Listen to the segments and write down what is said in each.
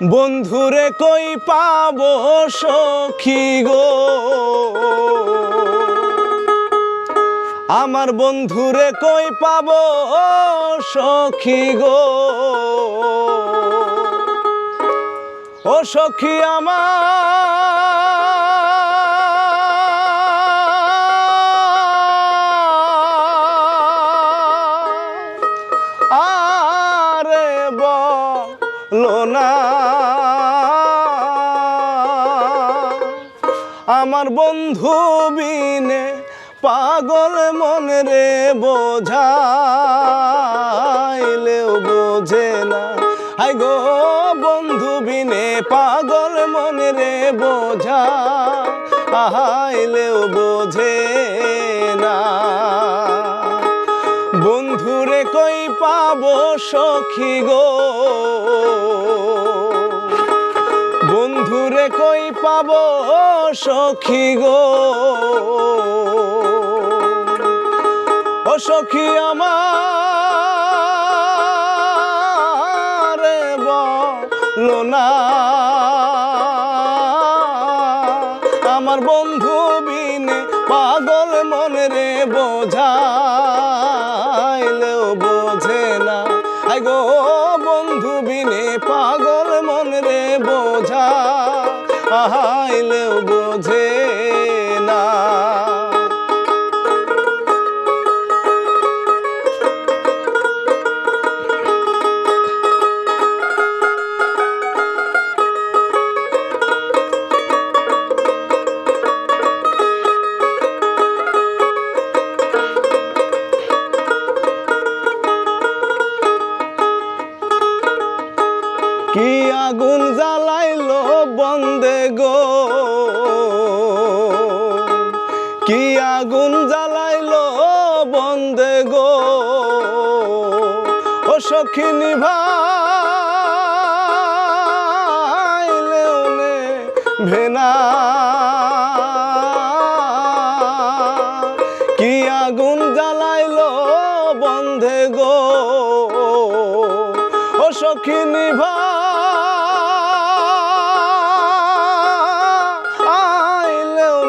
বন্ধুরে কই পাবো সখী গো, আমার বন্ধুরে কই পাবো সখী গো। ও সখী আরে বলো না, আমার বন্ধু বিনে পাগল মন রে বোঝাইলেও বোঝে না। হাই গো বন্ধু বিনে পাগল মন রে বোঝাইলেও বোঝে না। বন্ধুরে কই পাবো সখী গো, বন্ধুরে কই পাবো সখী গো। ও সখী আমার বলো না, আমার বন্ধু বিনে পাগল মন রে বোঝাইলেও বোঝে না। আই গো বন্ধু বিনে পাগল মন রে বোঝাইলেও বোঝে না। কি আগুন জ্বালাইলো বন্দে গো, কি আগুন জ্বালাইলো বন্দে গো। ও সখী নিভাইলেও নেভে না, কি আগুন জ্বালাইলো বন্দে গো। ও সখী নিভাইলেও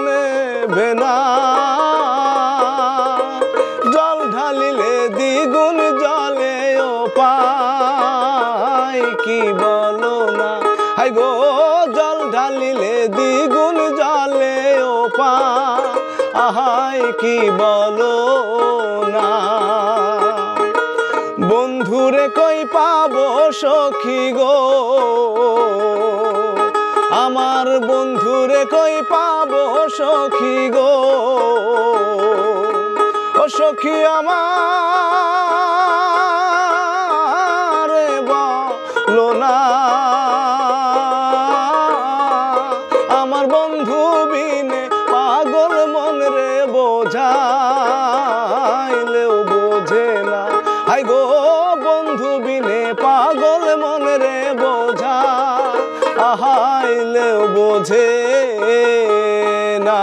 নেভে না, জল ঢালিলে দ্বিগুণ জলে ও পায় কি বলো না। হাই গো জল ঢালিলে দ্বিগুণ জলে ও পায় কি বলো না। বন্ধুরে কই পাবো সখী গো, আমার বন্ধুরে কই পাবো সখী গো। ও সখী আমার বলো না, আমার বন্ধু বিনে পাগল মন রে বোঝাইলেও বোঝে না। হাই গো বন্ধু বিনে পাগল মন রে বোঝাইলেও বোঝে না।